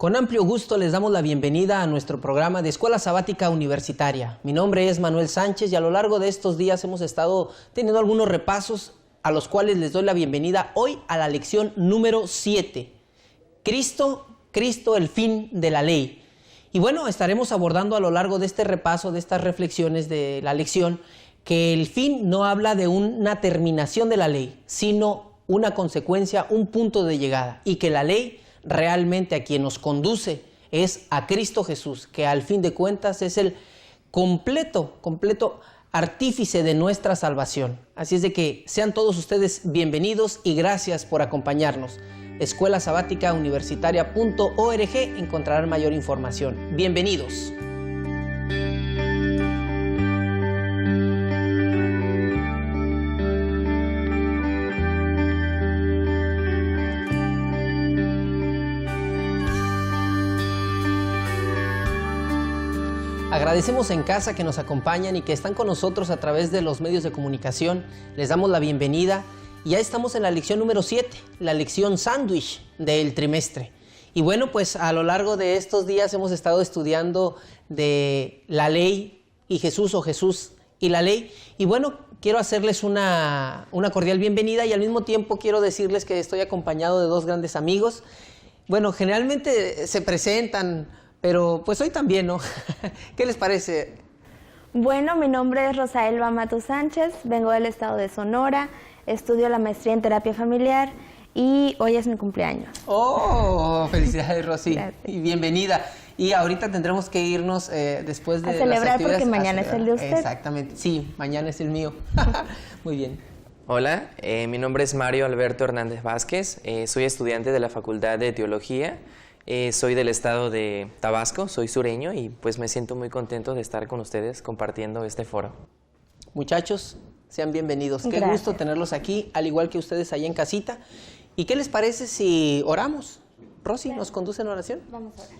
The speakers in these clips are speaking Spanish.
Con amplio gusto les damos la bienvenida a nuestro programa de Escuela Sabática Universitaria. Mi nombre es Manuel Sánchez y a lo largo de estos días hemos estado teniendo algunos repasos a los cuales les doy la bienvenida hoy a la lección número 7. Cristo, el fin de la ley. Y bueno, estaremos abordando a lo largo de este repaso, de estas reflexiones de la lección, que el fin no habla de una terminación de la ley, sino una consecuencia, un punto de llegada, y que la ley realmente a quien nos conduce es a Cristo Jesús, que al fin de cuentas es el completo artífice de nuestra salvación. Así es de que sean todos ustedes bienvenidos y gracias por acompañarnos. Escuela Sabática Universitaria.org encontrarán mayor información. Bienvenidos. Agradecemos en casa que nos acompañan y que están con nosotros a través de los medios de comunicación. Les damos la bienvenida y ya estamos en la lección número 7, la lección sándwich del trimestre. Y bueno, pues a lo largo de estos días hemos estado estudiando de la ley y Jesús o Jesús y la ley. Y bueno, quiero hacerles una cordial bienvenida y al mismo tiempo quiero decirles que estoy acompañado de dos grandes amigos. Bueno, generalmente se presentan, pero pues hoy también, ¿no? ¿Qué les parece? Bueno, mi nombre es Rosaelba Mato Sánchez, vengo del estado de Sonora, estudio la maestría en terapia familiar y hoy es mi cumpleaños. ¡Oh! Felicidades, Rosy. Gracias. Y bienvenida. Y ahorita tendremos que irnos después de a celebrar las actividades, porque mañana es el de usted. Exactamente. Sí, mañana es el mío. Muy bien. Hola, mi nombre es Mario Alberto Hernández Vázquez, soy estudiante de la Facultad de Teología. Soy del estado de Tabasco, soy sureño y pues me siento muy contento de estar con ustedes compartiendo este foro. Muchachos, sean bienvenidos. Qué Gracias. gusto tenerlos aquí, al igual que ustedes allá en casita. ¿Y qué les parece si oramos? Rosy, Claro. ¿nos conduce en oración? Vamos a orar.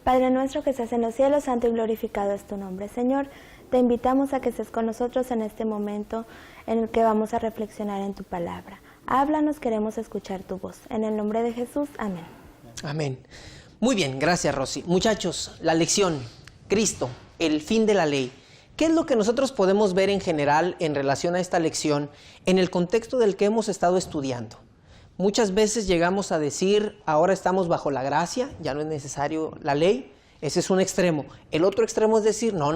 Padre nuestro que estás en los cielos, santo y glorificado es tu nombre. Señor, te invitamos a que estés con nosotros en este momento en el que vamos a reflexionar en tu palabra. Háblanos, queremos escuchar tu voz. En el nombre de Jesús, amén. Amén. Muy bien, gracias, Rosy. Muchachos, la lección, Cristo, el fin de la ley. ¿Qué es lo que nosotros podemos ver en general en relación a esta lección en el contexto del que hemos estado estudiando? Muchas veces llegamos a decir, ahora estamos bajo la gracia, ya no es necesario la ley. Ese es un extremo. El otro extremo es decir, no,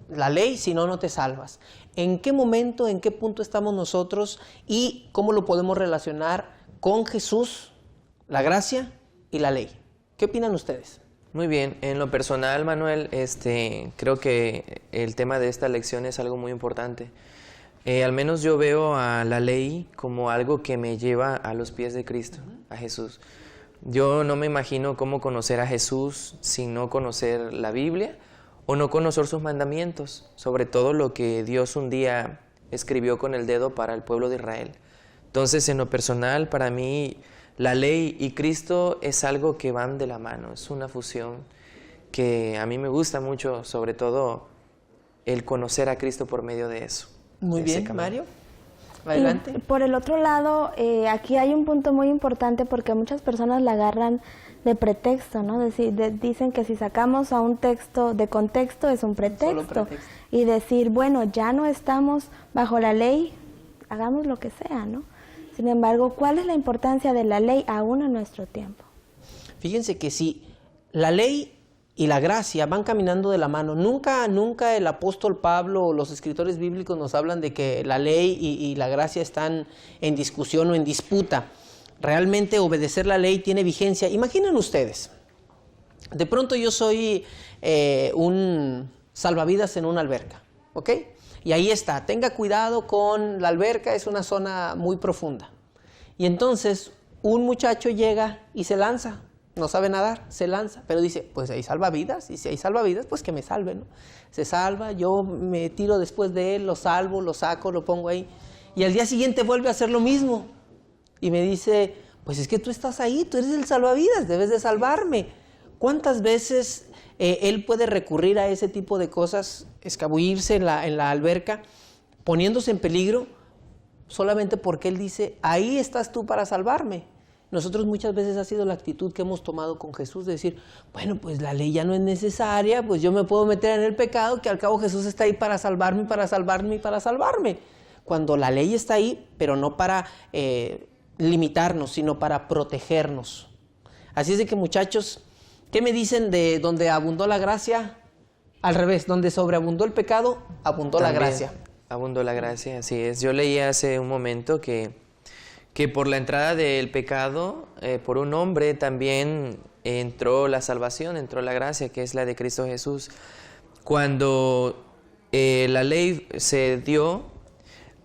la ley, si no, no te salvas. ¿En qué momento, en qué punto estamos nosotros y cómo lo podemos relacionar con Jesús, la gracia y la ley? ¿Qué opinan ustedes? Muy bien, en lo personal, Manuel, creo que el tema de esta lección es algo muy importante. Al menos yo veo a la ley como algo que me lleva a los pies de Cristo, a Jesús. Yo no me imagino cómo conocer a Jesús sin no conocer la Biblia o no conocer sus mandamientos, sobre todo lo que Dios un día escribió con el dedo para el pueblo de Israel. Entonces, en lo personal, para mí, la ley y Cristo es algo que van de la mano, es una fusión que a mí me gusta mucho, sobre todo el conocer a Cristo por medio de eso. Muy de ese bien, camino. Mario. Adelante. Y por el otro lado, aquí hay un punto muy importante porque muchas personas la agarran de pretexto, ¿no? Dicen que si sacamos a un texto de contexto es un pretexto. Solo pretexto. Y decir, bueno, ya no estamos bajo la ley, hagamos lo que sea, ¿no? Sin embargo, ¿cuál es la importancia de la ley aún en nuestro tiempo? Fíjense que si la ley y la gracia van caminando de la mano, nunca el apóstol Pablo o los escritores bíblicos nos hablan de que la ley y la gracia están en discusión o en disputa. Realmente obedecer la ley tiene vigencia. Imaginen ustedes, de pronto yo soy un salvavidas en una alberca, ¿ok? Y ahí está, tenga cuidado con la alberca, es una zona muy profunda. Y entonces un muchacho llega y se lanza, no sabe nadar, se lanza, pero dice, pues hay salvavidas, y si hay salvavidas, pues que me salve, ¿no? Se salva, yo me tiro después de él, lo salvo, lo saco, lo pongo ahí. Y al día siguiente vuelve a hacer lo mismo. Y me dice, pues es que tú estás ahí, tú eres el salvavidas, debes de salvarme. ¿Cuántas veces él puede recurrir a ese tipo de cosas, escabullirse en la alberca, poniéndose en peligro, solamente porque él dice, ahí estás tú para salvarme? Nosotros muchas veces ha sido la actitud que hemos tomado con Jesús de decir, bueno, pues la ley ya no es necesaria, pues yo me puedo meter en el pecado, que al cabo Jesús está ahí para salvarme, para salvarme y para salvarme. Cuando la ley está ahí, pero no para limitarnos, sino para protegernos. Así es de que, muchachos, ¿qué me dicen de donde abundó la gracia? Al revés, donde sobreabundó el pecado, abundó También la gracia. Abundó la gracia, así es. Yo leí hace un momento que por la entrada del pecado, por un hombre, también entró la salvación, entró la gracia, que es la de Cristo Jesús. Cuando la ley se dio,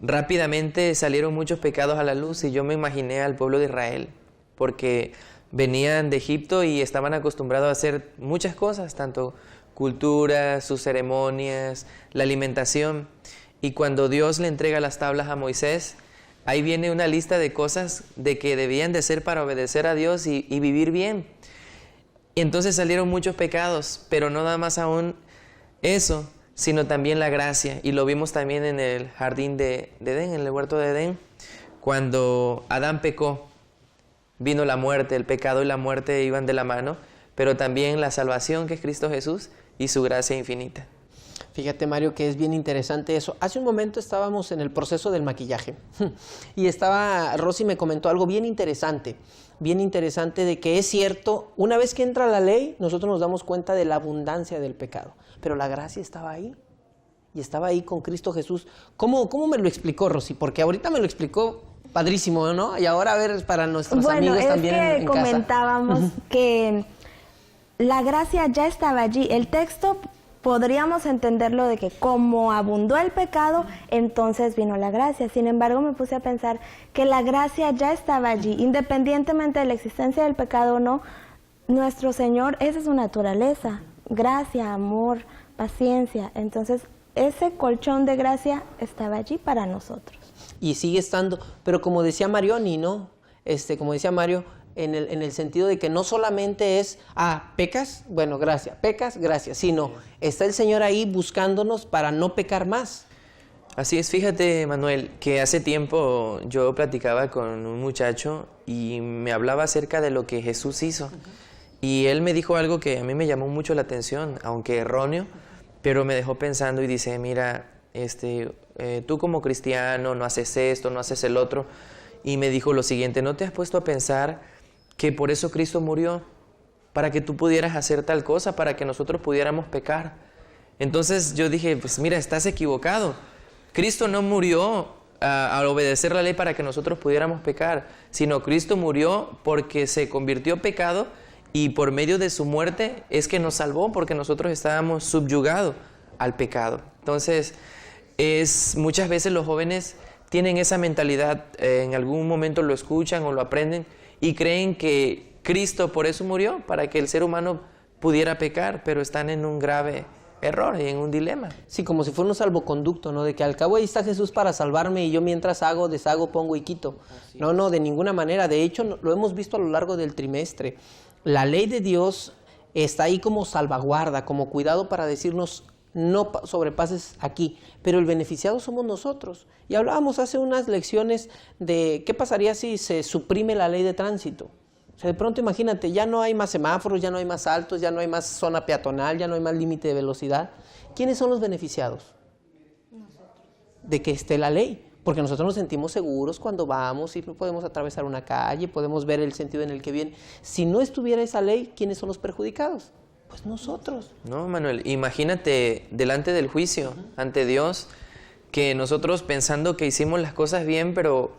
rápidamente salieron muchos pecados a la luz y yo me imaginé al pueblo de Israel, porque venían de Egipto y estaban acostumbrados a hacer muchas cosas, tanto cultura, sus ceremonias, la alimentación. Y cuando Dios le entrega las tablas a Moisés, ahí viene una lista de cosas de que debían de ser para obedecer a Dios y vivir bien. Y entonces salieron muchos pecados, pero no nada más aún eso, sino también la gracia. Y lo vimos también en el jardín de Edén, en el huerto de Edén, cuando Adán pecó, vino la muerte, el pecado y la muerte iban de la mano, pero también la salvación, que es Cristo Jesús, y su gracia infinita. Fíjate, Mario, que es bien interesante eso. Hace un momento estábamos en el proceso del maquillaje y Rosy me comentó algo bien interesante de que es cierto, una vez que entra la ley, nosotros nos damos cuenta de la abundancia del pecado, pero la gracia estaba ahí y estaba ahí con Cristo Jesús. ¿Cómo me lo explicó, Rosy? Porque ahorita me lo explicó padrísimo, ¿no? Y ahora a ver, para nuestros amigos también en casa. Bueno, es que comentábamos que la gracia ya estaba allí. El texto podríamos entenderlo de que como abundó el pecado, entonces vino la gracia. Sin embargo, me puse a pensar que la gracia ya estaba allí, independientemente de la existencia del pecado o no. Nuestro Señor, esa es su naturaleza, gracia, amor, paciencia. Entonces, ese colchón de gracia estaba allí para nosotros. Y sigue estando, pero como decía Marioni, ¿no? Como decía Mario, en el sentido de que no solamente es, pecas, bueno, gracias, pecas, gracias, sino está el Señor ahí buscándonos para no pecar más. Así es, fíjate, Manuel, que hace tiempo yo platicaba con un muchacho y me hablaba acerca de lo que Jesús hizo. Y él me dijo algo que a mí me llamó mucho la atención, aunque erróneo, pero me dejó pensando y dice, mira, tú como cristiano no haces esto, no haces el otro. Y me dijo lo siguiente, ¿no te has puesto a pensar que por eso Cristo murió? Para que tú pudieras hacer tal cosa, para que nosotros pudiéramos pecar. Entonces yo dije, pues mira, estás equivocado. Cristo no murió al obedecer la ley para que nosotros pudiéramos pecar, sino Cristo murió porque se convirtió pecado y por medio de su muerte es que nos salvó, porque nosotros estábamos subyugados al pecado. Entonces, muchas veces los jóvenes tienen esa mentalidad, en algún momento lo escuchan o lo aprenden y creen que Cristo por eso murió, para que el ser humano pudiera pecar, pero están en un grave error y en un dilema. Sí, como si fuera un salvoconducto, ¿no? De que al cabo ahí está Jesús para salvarme y yo mientras hago, deshago, pongo y quito. No, de ninguna manera. De hecho, lo hemos visto a lo largo del trimestre. La ley de Dios está ahí como salvaguarda, como cuidado para decirnos, no sobrepases aquí, pero el beneficiado somos nosotros. Y hablábamos hace unas lecciones de qué pasaría si se suprime la ley de tránsito. O sea, de pronto imagínate, ya no hay más semáforos, ya no hay más altos, ya no hay más zona peatonal, ya no hay más límite de velocidad. ¿Quiénes son los beneficiados? Nosotros. De que esté la ley. Porque nosotros nos sentimos seguros cuando vamos y podemos atravesar una calle, podemos ver el sentido en el que viene. Si no estuviera esa ley, ¿quiénes son los perjudicados? Pues nosotros. No, Manuel, imagínate delante del juicio, ante Dios, que nosotros pensando que hicimos las cosas bien, pero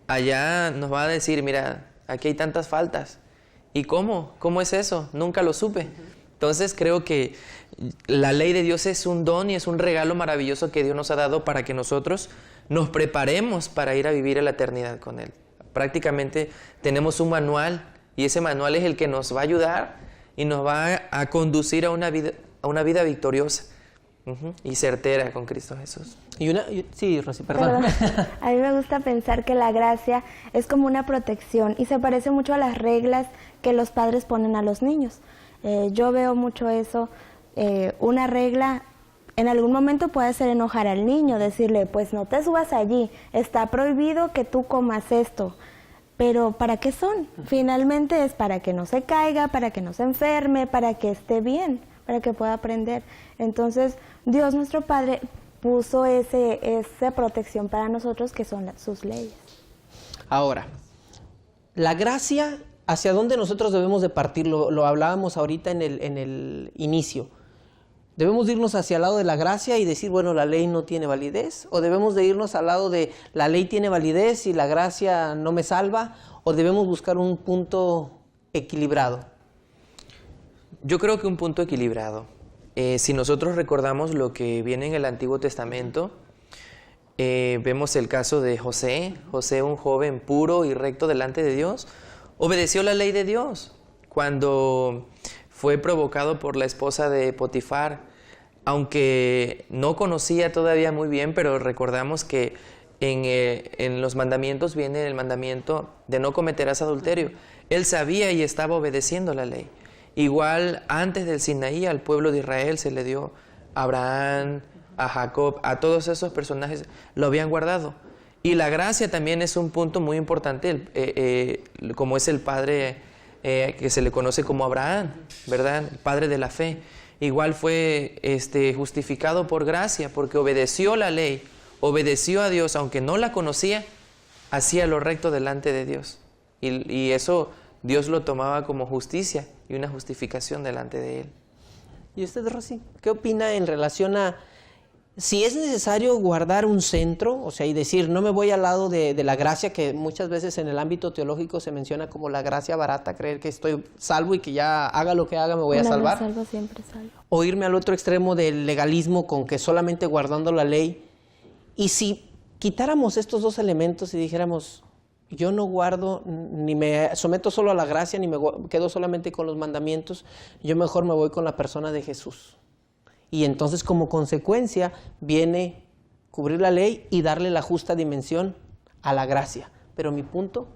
allá nos va a decir, mira, aquí hay tantas faltas. ¿Y cómo? ¿Cómo es eso? Nunca lo supe. Entonces creo que la ley de Dios es un don y es un regalo maravilloso que Dios nos ha dado para que nosotros nos preparemos para ir a vivir a la eternidad con Él. Prácticamente tenemos un manual y ese manual es el que nos va a ayudar y nos va a conducir a una vida victoriosa y certera con Cristo Jesús. Sí, Rosy, perdón. A mí me gusta pensar que la gracia es como una protección y se parece mucho a las reglas que los padres ponen a los niños. Yo veo mucho eso, una regla en algún momento puede hacer enojar al niño, decirle, pues no te subas allí, está prohibido que tú comas esto. pero ¿para qué son? Finalmente es para que no se caiga, para que no se enferme, para que esté bien, para que pueda aprender. Entonces, Dios nuestro Padre puso esa protección para nosotros, que son sus leyes. Ahora, la gracia, ¿hacia dónde nosotros debemos de partir? Lo hablábamos ahorita en el inicio. ¿Debemos de irnos hacia el lado de la gracia y decir, bueno, la ley no tiene validez? ¿O debemos de irnos al lado de la ley tiene validez y la gracia no me salva? ¿O debemos buscar un punto equilibrado? Yo creo que un punto equilibrado. Si nosotros recordamos lo que viene en el Antiguo Testamento, vemos el caso de José. José, un joven puro y recto delante de Dios, obedeció la ley de Dios. Cuando fue provocado por la esposa de Potifar, aunque no conocía todavía muy bien, pero recordamos que en los mandamientos viene el mandamiento de no cometerás adulterio. Él sabía y estaba obedeciendo la ley. Igual antes del Sinaí al pueblo de Israel se le dio a Abraham, a Jacob, a todos esos personajes lo habían guardado. Y la gracia también es un punto muy importante, como es el padre que se le conoce como Abraham, ¿verdad? El padre de la fe. Igual fue justificado por gracia, porque obedeció la ley, obedeció a Dios, aunque no la conocía, hacía lo recto delante de Dios. Y eso Dios lo tomaba como justicia y una justificación delante de Él. ¿Y usted, Rosy, qué opina en relación a si es necesario guardar un centro, o sea, y decir, no me voy al lado de la gracia, que muchas veces en el ámbito teológico se menciona como la gracia barata, creer que estoy salvo y que ya haga lo que haga me voy a salvar? Salvo, siempre salvo. O irme al otro extremo del legalismo con que solamente guardando la ley. Y si quitáramos estos dos elementos y dijéramos, yo no guardo, ni me someto solo a la gracia, ni me quedo solamente con los mandamientos, yo mejor me voy con la persona de Jesús. Y entonces como consecuencia viene cubrir la ley y darle la justa dimensión a la gracia. Pero mi punto,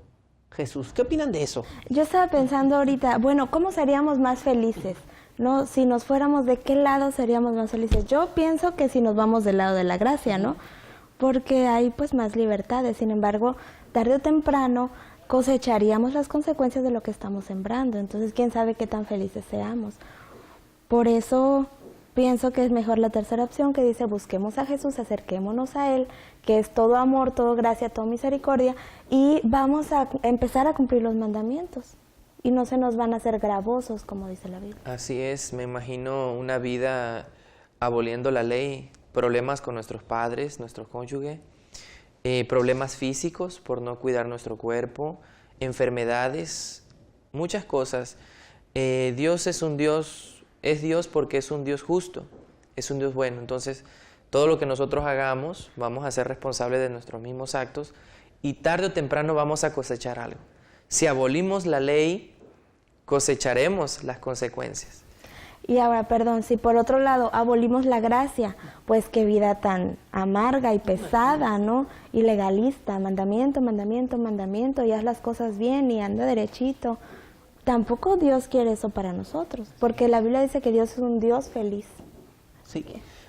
Jesús, ¿qué opinan de eso? Yo estaba pensando ahorita, bueno, ¿cómo seríamos más felices? ¿No? Si nos fuéramos, ¿de qué lado seríamos más felices? Yo pienso que si nos vamos del lado de la gracia, ¿no? Porque hay pues más libertades. Sin embargo, tarde o temprano cosecharíamos las consecuencias de lo que estamos sembrando. Entonces, ¿quién sabe qué tan felices seamos? Por eso pienso que es mejor la tercera opción, que dice busquemos a Jesús, acerquémonos a Él, que es todo amor, todo gracia, todo misericordia, y vamos a empezar a cumplir los mandamientos. Y no se nos van a hacer gravosos, como dice la Biblia. Así es, me imagino una vida aboliendo la ley, problemas con nuestros padres, nuestro cónyuge, problemas físicos por no cuidar nuestro cuerpo, enfermedades, muchas cosas. Dios es un Dios... Es Dios porque es un Dios justo, es un Dios bueno. Entonces, todo lo que nosotros hagamos, vamos a ser responsables de nuestros mismos actos y tarde o temprano vamos a cosechar algo. Si abolimos la ley, cosecharemos las consecuencias. Y ahora, perdón, si por otro lado abolimos la gracia, pues qué vida tan amarga y pesada, ¿no? Y legalista, mandamiento, mandamiento, mandamiento, y haz las cosas bien y anda derechito. Tampoco Dios quiere eso para nosotros, porque la Biblia dice que Dios es un Dios feliz. Sí.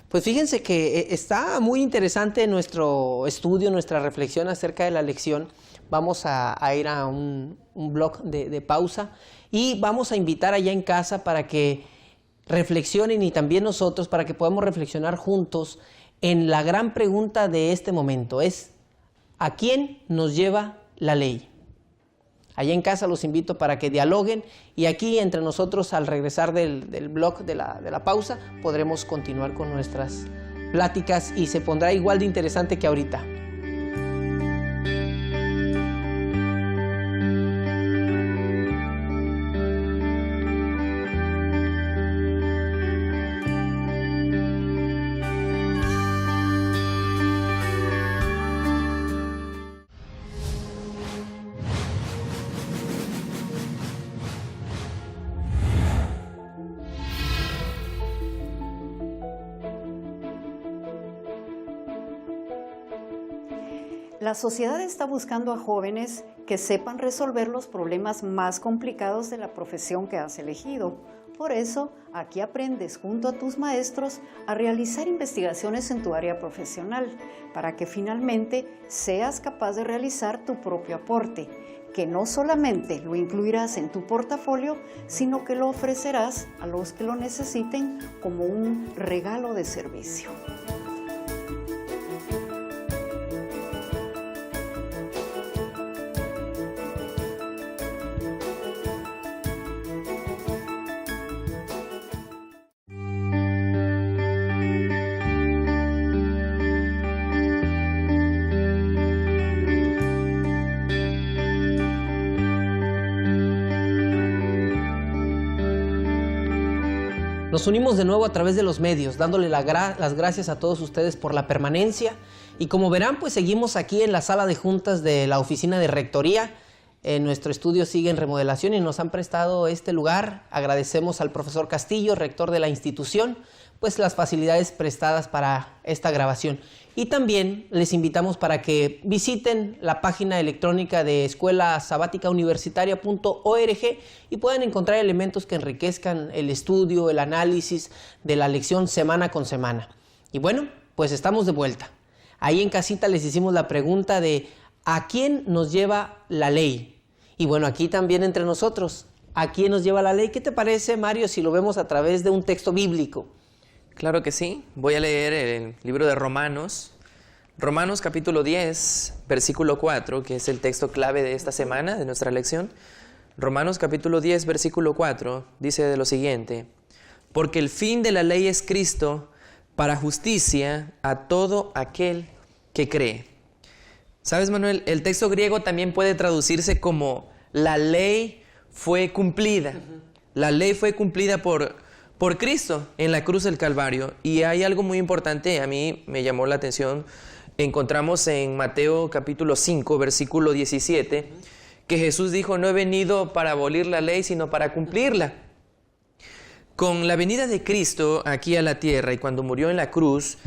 Pues fíjense que está muy interesante nuestro estudio, nuestra reflexión acerca de la lección. Vamos a ir a un blog de pausa y vamos a invitar allá en casa para que reflexionen y también nosotros para que podamos reflexionar juntos en la gran pregunta de este momento. Es, ¿a quién nos lleva la ley? Allá en casa los invito para que dialoguen y aquí entre nosotros al regresar del blog de la pausa podremos continuar con nuestras pláticas y se pondrá igual de interesante que ahorita. La sociedad está buscando a jóvenes que sepan resolver los problemas más complicados de la profesión que has elegido. Por eso, aquí aprendes junto a tus maestros a realizar investigaciones en tu área profesional, para que finalmente seas capaz de realizar tu propio aporte. que no solamente lo incluirás en tu portafolio, sino que lo ofrecerás a los que lo necesiten como un regalo de servicio. Nos unimos de nuevo a través de los medios, dándole las gracias a todos ustedes por la permanencia. Y como verán, pues seguimos aquí en la sala de juntas de la oficina de rectoría. Nuestro estudio sigue en remodelación y nos han prestado este lugar. Agradecemos al profesor Castillo, rector de la institución, pues las facilidades prestadas para esta grabación. Y también les invitamos para que visiten la página electrónica de escuelasabaticauniversitaria.org y puedan encontrar elementos que enriquezcan el estudio, el análisis de la lección semana con semana. Y bueno, pues estamos de vuelta. Ahí en casita les hicimos la pregunta de ¿a quién nos lleva la ley? Y bueno, aquí también entre nosotros, ¿a quién nos lleva la ley? ¿Qué te parece, Mario, si lo vemos a través de un texto bíblico? Claro que sí. Voy a leer el libro de Romanos. Romanos capítulo 10, versículo 4, que es el texto clave de esta semana, de nuestra lección. Romanos capítulo 10, versículo 4, dice de lo siguiente: porque el fin de la ley es Cristo para justicia a todo aquel que cree. ¿Sabes, Manuel? El texto griego también puede traducirse como la ley fue cumplida. La ley fue cumplida por Cristo en la cruz del Calvario. Y hay algo muy importante, a mí me llamó la atención. Encontramos en Mateo capítulo 5, versículo 17, que Jesús dijo: no he venido para abolir la ley, sino para cumplirla. Con la venida de Cristo aquí a la tierra y cuando murió en la cruz,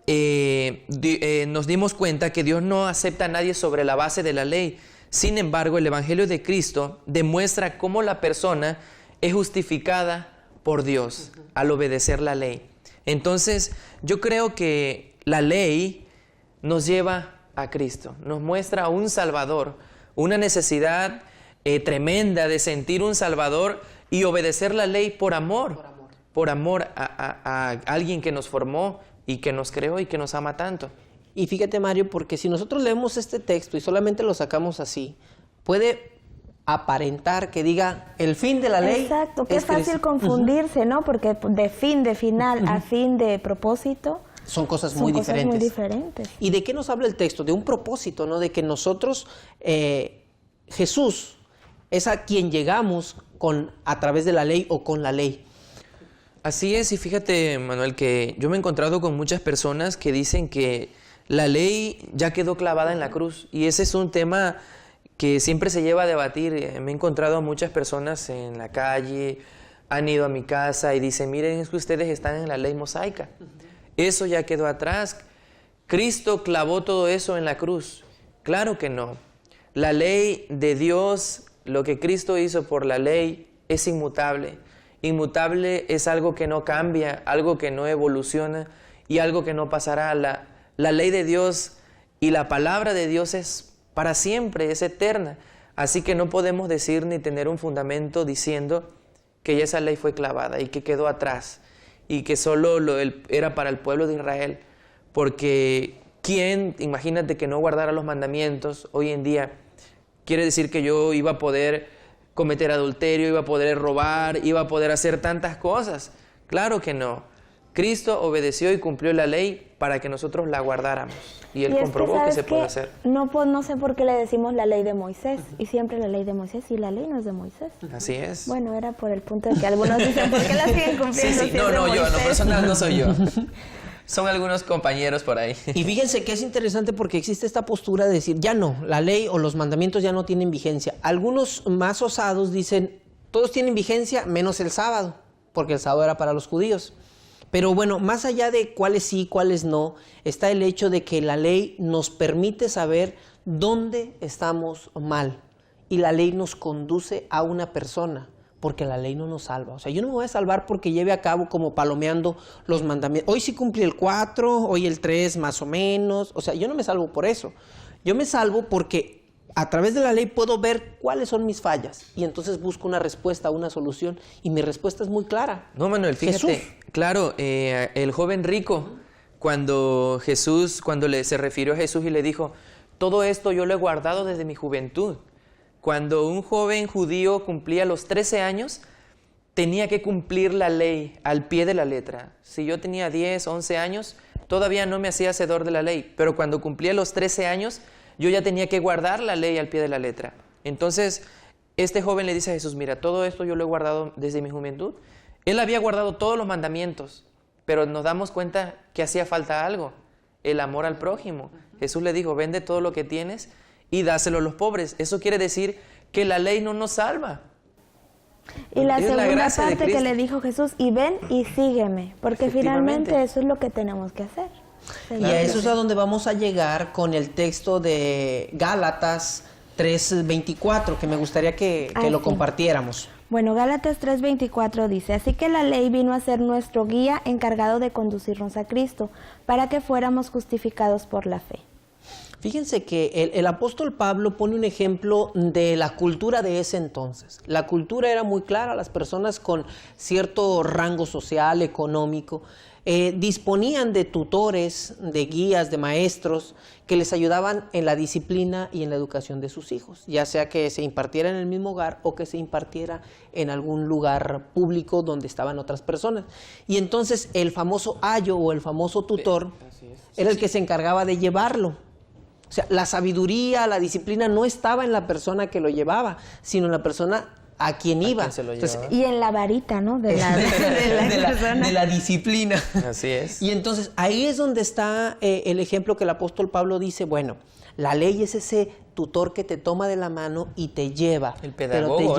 nos dimos cuenta que Dios no acepta a nadie sobre la base de la ley. Sin embargo, el Evangelio de Cristo demuestra cómo la persona es justificada por Dios al obedecer la ley. Entonces, yo creo que la ley nos lleva a Cristo, nos muestra a un Salvador, una necesidad tremenda de sentir un Salvador y obedecer la ley por amor a alguien que nos formó y que nos creó y que nos ama tanto. Y fíjate, Mario, porque si nosotros leemos este texto y solamente lo sacamos así, puede aparentar que diga el fin de la ley. Exacto, qué fácil confundirse, ¿no? Porque de fin, de final a fin de propósito son cosas muy diferentes. diferentes. ¿Y de qué nos habla el texto? De un propósito, ¿no? De que nosotros, Jesús es a quien llegamos a través de la ley o con la ley. Así es, y fíjate, Manuel, que yo me he encontrado con muchas personas que dicen que la ley ya quedó clavada en la cruz, y ese es un tema que siempre se lleva a debatir. Me he encontrado a muchas personas en la calle, han ido a mi casa y dicen: miren, es que ustedes están en la ley mosaica. Eso ya quedó atrás. Cristo clavó todo eso en la cruz. Claro que no. La ley de Dios, lo que Cristo hizo por la ley, es inmutable. Inmutable es algo que no cambia, algo que no evoluciona y algo que no pasará. La ley de Dios y la palabra de Dios es para siempre, es eterna. Así que no podemos decir ni tener un fundamento diciendo que ya esa ley fue clavada y que quedó atrás y que solo era para el pueblo de Israel. Porque imagínate que no guardara los mandamientos hoy en día, quiere decir que yo iba a poder cometer adulterio, iba a poder robar, iba a poder hacer tantas cosas. Claro que no. Cristo obedeció y cumplió la ley para que nosotros la guardáramos. Y Él comprobó que se puede hacer. No sé por qué le decimos la ley de Moisés, y siempre la ley de Moisés, y la ley no es de Moisés. Así es. Bueno, era por el punto de que algunos dicen: ¿por qué la siguen cumpliendo? Sí, no, yo, no, personal no soy yo. Son algunos compañeros por ahí. Y fíjense que es interesante porque existe esta postura de decir: ya no, la ley o los mandamientos ya no tienen vigencia. Algunos más osados dicen: todos tienen vigencia menos el sábado, porque el sábado era para los judíos. Pero bueno, más allá de cuáles sí, cuáles no, está el hecho de que la ley nos permite saber dónde estamos mal. Y la ley nos conduce a una persona, porque la ley no nos salva. O sea, yo no me voy a salvar porque lleve a cabo como palomeando los mandamientos. Hoy sí cumplí el 4, hoy el 3 más o menos. O sea, yo no me salvo por eso. Yo me salvo porque a través de la ley puedo ver cuáles son mis fallas y entonces busco una respuesta, una solución, y mi respuesta es muy clara. No, Manuel, fíjate, Jesús. claro, el joven rico, cuando se refirió a Jesús y le dijo, todo esto yo lo he guardado desde mi juventud. Cuando un joven judío cumplía los 13 años, tenía que cumplir la ley al pie de la letra. Si yo tenía 10, 11 años, todavía no me hacía hacedor de la ley, pero cuando cumplía los 13 años, yo ya tenía que guardar la ley al pie de la letra. Entonces, este joven le dice a Jesús, mira, todo esto yo lo he guardado desde mi juventud. Él había guardado todos los mandamientos, pero nos damos cuenta que hacía falta algo, el amor al prójimo. Jesús le dijo, vende todo lo que tienes y dáselo a los pobres. Eso quiere decir que la ley no nos salva. Y la Es la segunda gracia de parte que Cristo. le dijo Jesús, y ven y sígueme, porque Efectivamente. finalmente eso es lo que tenemos que hacer. Y a eso es a donde vamos a llegar con el texto de Gálatas 3:24, que me gustaría que lo sí. compartiéramos. Bueno, Gálatas 3:24 dice, así que la ley vino a ser nuestro guía encargado de conducirnos a Cristo, para que fuéramos justificados por la fe. Fíjense que el apóstol Pablo pone un ejemplo de la cultura de ese entonces. La cultura era muy clara, las personas con cierto rango social, económico, disponían de tutores, de guías, de maestros que les ayudaban en la disciplina y en la educación de sus hijos, ya sea que se impartiera en el mismo hogar o que se impartiera en algún lugar público donde estaban otras personas. Y entonces el famoso ayo o el famoso tutor era el que se encargaba de llevarlo. O sea, la sabiduría, la disciplina no estaba en la persona que lo llevaba, sino en la persona a quien iba. quien se lo Entonces, llevaba. Y en la varita, ¿no? De la persona. de la disciplina. Así es. Y entonces ahí es donde está el ejemplo que el apóstol Pablo dice, bueno, la ley es ese tutor que te toma de la mano y te lleva. El pedagogo, Pero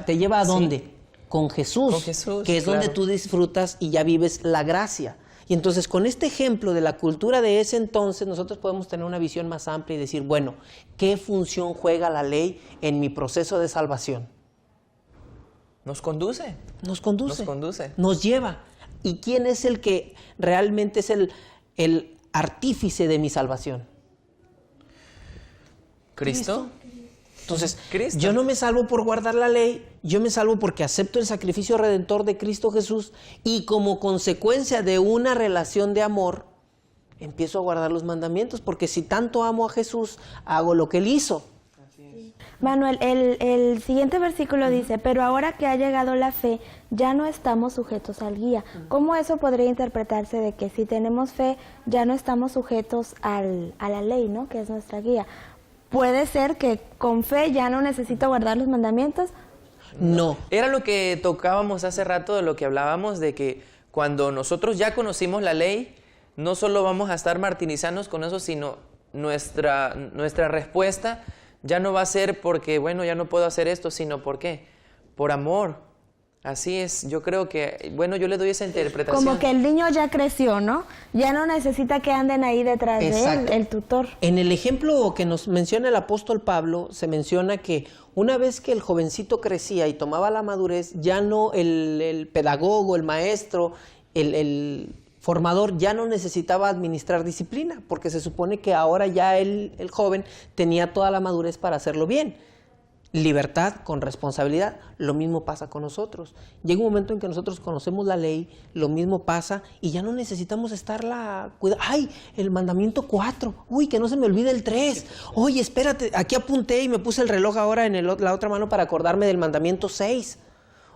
te lleva ¿a Sí. dónde? Con Jesús. Con Jesús, que es donde claro. tú disfrutas y ya vives la gracia. Y entonces con este ejemplo de la cultura de ese entonces nosotros podemos tener una visión más amplia y decir, bueno, ¿qué función juega la ley en mi proceso de salvación? Nos conduce. Nos conduce. Nos conduce. Nos lleva. ¿Y quién es el que realmente es el artífice de mi salvación? ¿Cristo? Entonces, Cristo. yo no me salvo por guardar la ley, yo me salvo porque acepto el sacrificio redentor de Cristo Jesús y como consecuencia de una relación de amor, empiezo a guardar los mandamientos, porque si tanto amo a Jesús, hago lo que Él hizo. Manuel, el siguiente versículo dice, pero ahora que ha llegado la fe, ya no estamos sujetos al guía. ¿Cómo eso podría interpretarse de que si tenemos fe, ya no estamos sujetos a la ley, ¿no? Que es nuestra guía? ¿Puede ser que con fe ya no necesito guardar los mandamientos? No. Era lo que tocábamos hace rato, de lo que hablábamos, de que cuando nosotros ya conocimos la ley, no solo vamos a estar martirizándonos con eso, sino nuestra respuesta ya no va a ser porque, bueno, ya no puedo hacer esto, sino ¿por qué? Por amor. Así es, yo creo que, bueno, yo le doy esa interpretación. Como que el niño ya creció, ¿no? Ya no necesita que anden ahí detrás de él, Exacto. el tutor. En el ejemplo que nos menciona el apóstol Pablo, se menciona que una vez que el jovencito crecía y tomaba la madurez, ya no el pedagogo, el maestro, el formador ya no necesitaba administrar disciplina, porque se supone que ahora ya el joven tenía toda la madurez para hacerlo bien. Libertad con responsabilidad, lo mismo pasa con nosotros. Llega un momento en que nosotros conocemos la ley, lo mismo pasa y ya no necesitamos estarla cuidando. ¡Ay, el mandamiento 4! ¡Uy, que no se me olvide el 3! ¡Oye, espérate! Aquí apunté y me puse el reloj ahora en la otra mano para acordarme del mandamiento 6.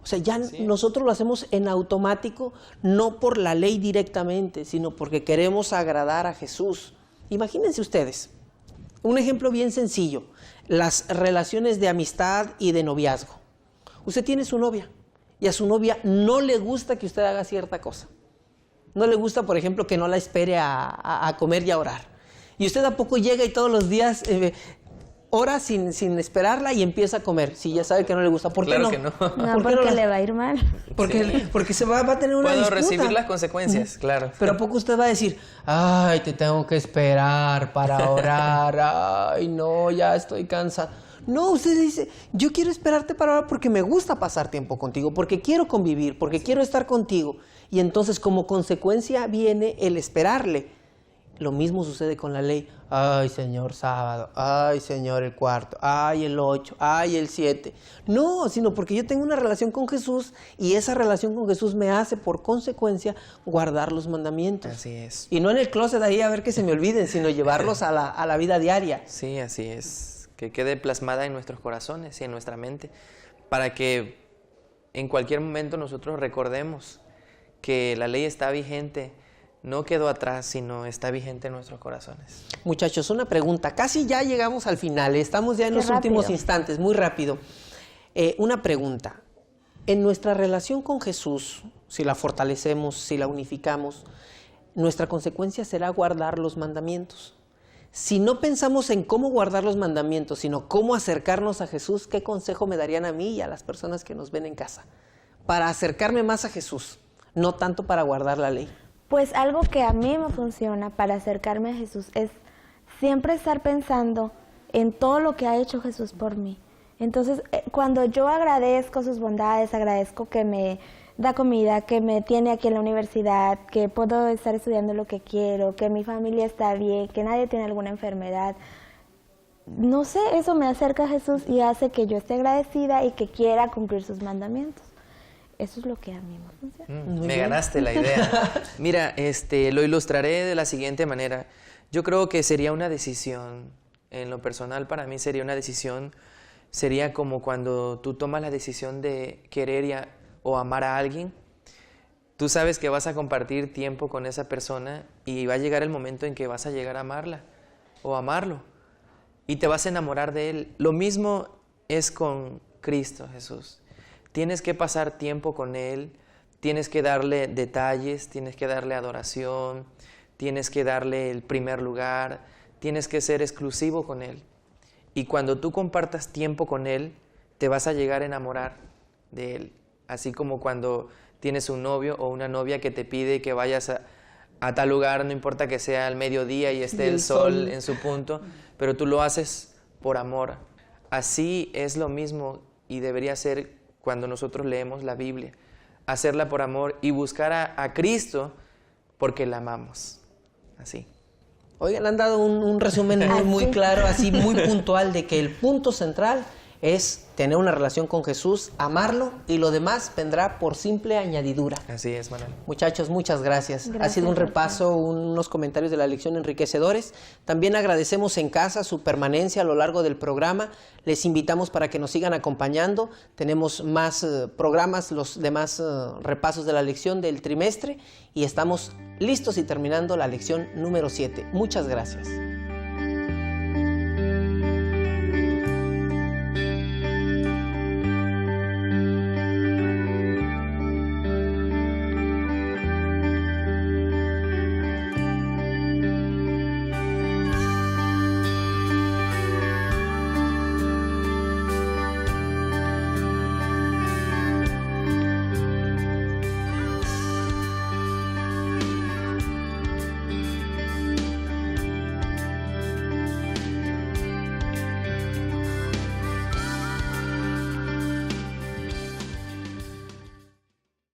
O sea, ya nosotros lo hacemos en automático, no por la ley directamente, sino porque queremos agradar a Jesús. Imagínense ustedes, un ejemplo bien sencillo. Las relaciones de amistad y de noviazgo. Usted tiene su novia y a su novia no le gusta que usted haga cierta cosa. No le gusta, por ejemplo, que no la espere a comer y a orar. Y usted a poco llega y todos los días ora sin esperarla y empieza a comer. Si ya sabe que no le gusta. ¿Por qué Claro no? que no. No, ¿Por qué porque no le va a ir mal. Porque se va a tener una Puedo disputa. recibir las consecuencias, claro. Pero ¿a poco usted va a decir, ay, te tengo que esperar para orar, ay, no, ya estoy cansado? No, usted dice, yo quiero esperarte para orar porque me gusta pasar tiempo contigo, porque quiero convivir, porque quiero estar contigo. Y entonces como consecuencia viene el esperarle. Lo mismo sucede con la ley. Ay, Señor, sábado. Ay, Señor, el cuarto. Ay, el 8. Ay, el 7. No, sino porque yo tengo una relación con Jesús y esa relación con Jesús me hace, por consecuencia, guardar los mandamientos. Así es. Y no en el closet ahí a ver que se me olviden, sino llevarlos a la vida diaria. Sí, así es. Que quede plasmada en nuestros corazones y en nuestra mente, para que en cualquier momento nosotros recordemos que la ley está vigente, no quedó atrás, sino está vigente en nuestros corazones. Muchachos, una pregunta. Casi ya llegamos al final, estamos ya en los últimos instantes, muy rápido. Una pregunta. En nuestra relación con Jesús, si la fortalecemos, si la unificamos, nuestra consecuencia será guardar los mandamientos. Si no pensamos en cómo guardar los mandamientos, sino cómo acercarnos a Jesús, ¿qué consejo me darían a mí y a las personas que nos ven en casa? Para acercarme más a Jesús, no tanto para guardar la ley. Pues algo que a mí me funciona para acercarme a Jesús es siempre estar pensando en todo lo que ha hecho Jesús por mí. Entonces, cuando yo agradezco sus bondades, agradezco que me da comida, que me tiene aquí en la universidad, que puedo estar estudiando lo que quiero, que mi familia está bien, que nadie tiene alguna enfermedad. No sé, eso me acerca a Jesús y hace que yo esté agradecida y que quiera cumplir sus mandamientos. Eso es lo que a mí me funciona. Me ganaste la idea. Mira, lo ilustraré de la siguiente manera. Yo creo que sería una decisión, en lo personal para mí sería una decisión, sería como cuando tú tomas la decisión de querer o amar a alguien. Tú sabes que vas a compartir tiempo con esa persona y va a llegar el momento en que vas a llegar a amarla o amarlo y te vas a enamorar de él. Lo mismo es con Cristo Jesús. Tienes que pasar tiempo con Él, tienes que darle detalles, tienes que darle adoración, tienes que darle el primer lugar, tienes que ser exclusivo con Él. Y cuando tú compartas tiempo con Él, te vas a llegar a enamorar de Él. Así como cuando tienes un novio o una novia que te pide que vayas a tal lugar, no importa que sea al mediodía y esté el sol en su punto, pero tú lo haces por amor. Así es lo mismo y debería ser cuando nosotros leemos la Biblia, hacerla por amor y buscar a Cristo porque la amamos. Así. Oigan, han dado un resumen muy claro, así muy puntual, de que el punto central es tener una relación con Jesús, amarlo, y lo demás vendrá por simple añadidura. Así es, Manuel. Muchachos, muchas gracias. Ha sido un repaso, unos comentarios de la lección enriquecedores. También agradecemos en casa su permanencia a lo largo del programa. Les invitamos para que nos sigan acompañando. Tenemos más programas, los demás repasos de la lección del trimestre, y estamos listos y terminando la lección número 7. Muchas gracias.